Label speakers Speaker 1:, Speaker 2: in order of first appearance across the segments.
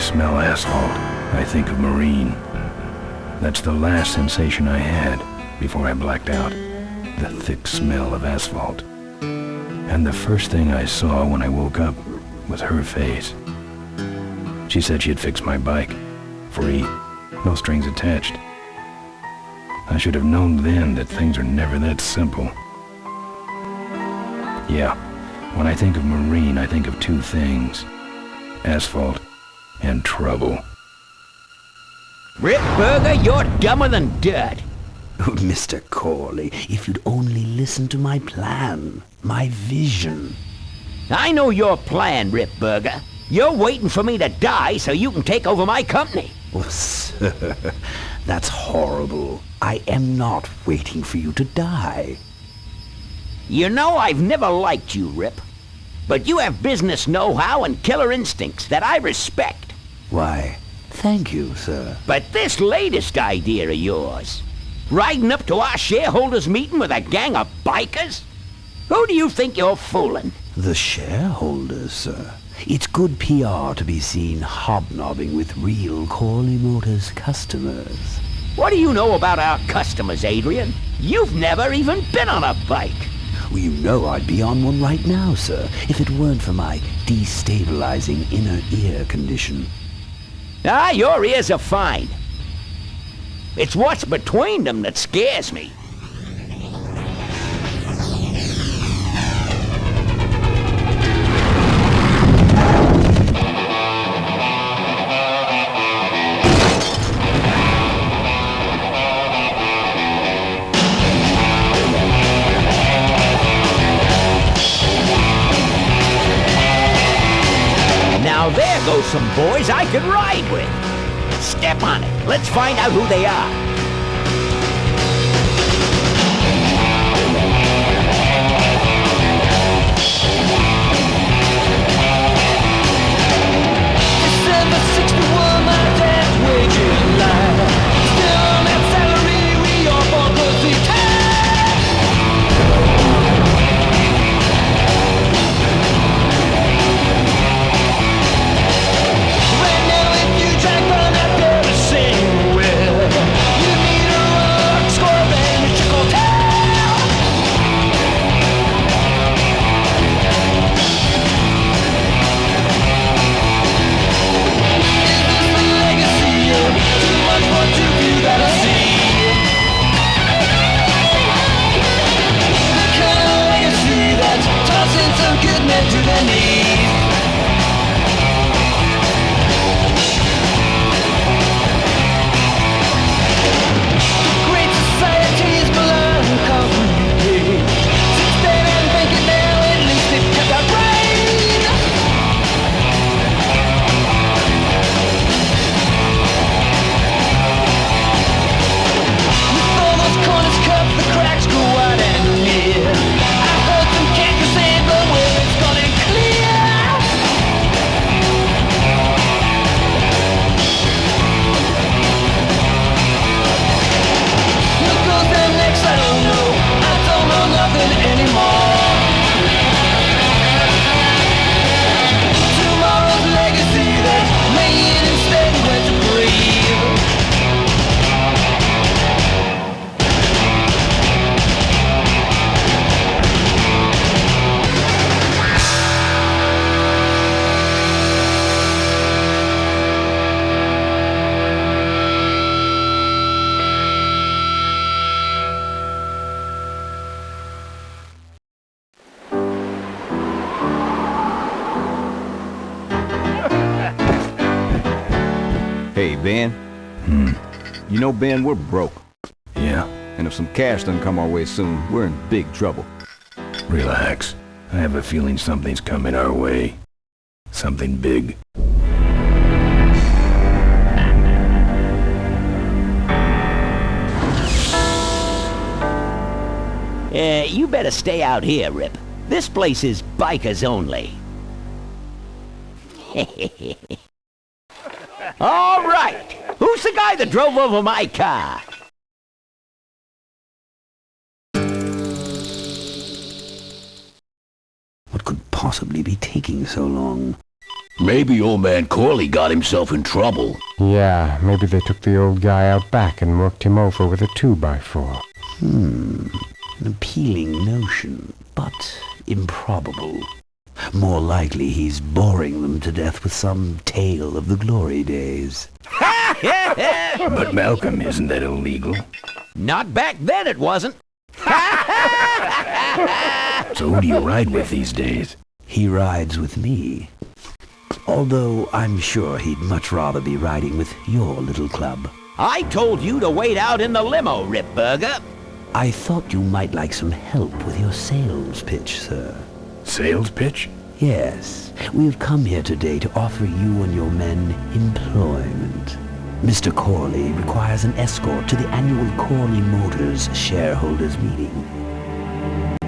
Speaker 1: smell asphalt, I think of marine. That's the last sensation I had before I blacked out. The thick smell of asphalt. And the first thing I saw when I woke up was her face. She said she'd fix my bike. Free. No strings attached. I should have known then that things are never that simple. Yeah, when I think of marine, I think of two things. Asphalt and trouble.
Speaker 2: Rip Burger, you're dumber than dirt.
Speaker 3: Oh, Mr. Corley, if you'd only listen to my plan, my vision.
Speaker 2: I know your plan, Rip Burger. You're waiting for me to die so you can take over my company.
Speaker 3: Oh, sir, that's horrible. I am not waiting for you to die.
Speaker 2: You know I've never liked you, Rip. But you have business know-how and killer instincts that I respect.
Speaker 3: Why, thank you, sir.
Speaker 2: But this latest idea of yours, riding up to our shareholders' meeting with a gang of bikers? Who do you think you're fooling?
Speaker 3: The shareholders, sir. It's good PR to be seen hobnobbing with real Corley Motors customers.
Speaker 2: What do you know about our customers, Adrian? You've never even been on a bike.
Speaker 3: Well, you know I'd be on one right now, sir, if it weren't for my destabilizing inner ear condition.
Speaker 2: Ah, your ears are fine. It's what's between them that scares me. Now there goes some boys I could ride with. Step on it. Let's find out who they are. December 61, my dad's wages line. Still on that salary, we are born pussy time. Right now, if you try to find out there to sing with, you need a rock score and a trickle town. Is this the legacy of too much more to view that I see? The kind of legacy that's tossing some good men to their knees. Great society's melancholy. Sit there and think it now, at least it kept our brain. With all those corners cut, the cracks go wide and near. I heard some can't say, but where it's gone and clear. What goes down next, I don't know. I don't know nothing anymore. Tomorrow's legacy that's laying instead where to breathe.
Speaker 4: Hey, Ben. You know, Ben, we're broke.
Speaker 1: Yeah,
Speaker 4: And if some cash doesn't come our way soon, we're in big trouble.
Speaker 1: relax. I have a feeling something's coming our way. Something big.
Speaker 2: You better stay out here, Rip. This place is bikers only. All right. Who's the guy that drove over my car?
Speaker 3: What could possibly be taking so long?
Speaker 5: Maybe old man Corley got himself in trouble.
Speaker 6: Yeah, maybe they took the old guy out back and worked him over with a 2x4.
Speaker 3: An appealing notion, but improbable. More likely he's boring them to death with some tale of the glory days.
Speaker 1: But Malcolm, isn't that illegal?
Speaker 2: Not back then it wasn't.
Speaker 1: So who do you ride with these days?
Speaker 3: He rides with me. Although I'm sure he'd much rather be riding with your little club.
Speaker 2: I told you to wait out in the limo, Ripburger.
Speaker 3: I thought you might like some help with your sales pitch, sir.
Speaker 1: Sales pitch?
Speaker 3: Yes, we've come here today to offer you and your men employment. Mr. Corley requires an escort to the annual Corley Motors shareholders meeting.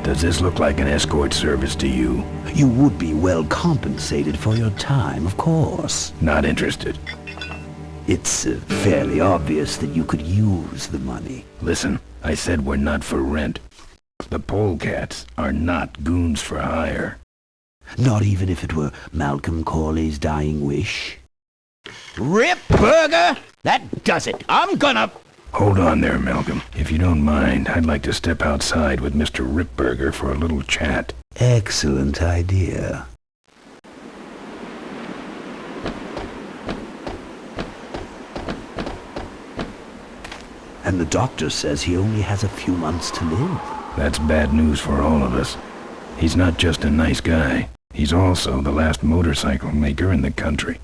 Speaker 1: Does this look like an escort service to you?
Speaker 3: You would be well compensated for your time, of course.
Speaker 1: Not interested.
Speaker 3: It's fairly obvious that you could use the money.
Speaker 1: Listen, I said we're not for rent. The polecats are not goons for hire.
Speaker 3: Not even if it were Malcolm Corley's dying wish.
Speaker 2: Ripburger, that does it. I'm gonna...
Speaker 1: Hold on there, Malcolm. If you don't mind, I'd like to step outside with Mr. Ripburger for a little chat.
Speaker 3: Excellent idea. And the doctor says he only has a few months to live.
Speaker 1: That's bad news for all of us. He's not just a nice guy. He's also the last motorcycle maker in the country.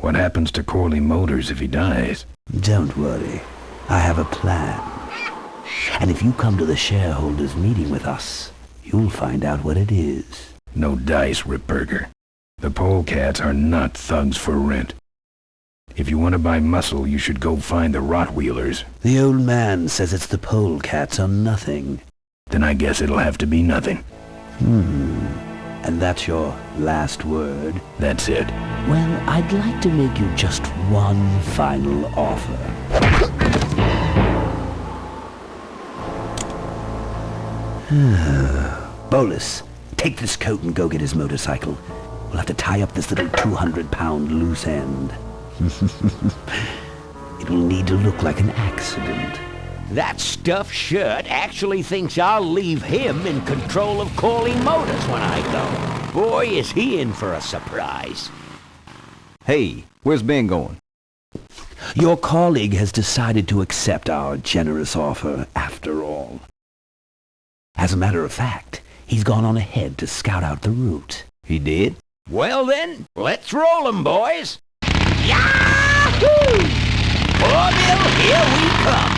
Speaker 1: What happens to Corley Motors if he dies?
Speaker 3: Don't worry. I have a plan. And if you come to the shareholders meeting with us, you'll find out what it is.
Speaker 1: No dice, Ripburger. The polecats are not thugs for rent. If you want to buy muscle, you should go find the Rottweilers.
Speaker 3: The old man says it's the polecats or nothing.
Speaker 1: Then I guess it'll have to be nothing.
Speaker 3: And that's your last word?
Speaker 1: That's it.
Speaker 3: Well, I'd like to make you just one final offer. Bolus, take this coat and go get his motorcycle. We'll have to tie up this little 200-pound loose end. It will need to look like an accident.
Speaker 2: That stuffed shirt actually thinks I'll leave him in control of Corley Motors when I go. Boy, is he in for a surprise.
Speaker 4: Hey, where's Ben going?
Speaker 3: Your colleague has decided to accept our generous offer after all. As a matter of fact, he's gone on ahead to scout out the route.
Speaker 4: He did?
Speaker 2: Well then, let's roll 'em, boys. Yahoo! Orville, here we come.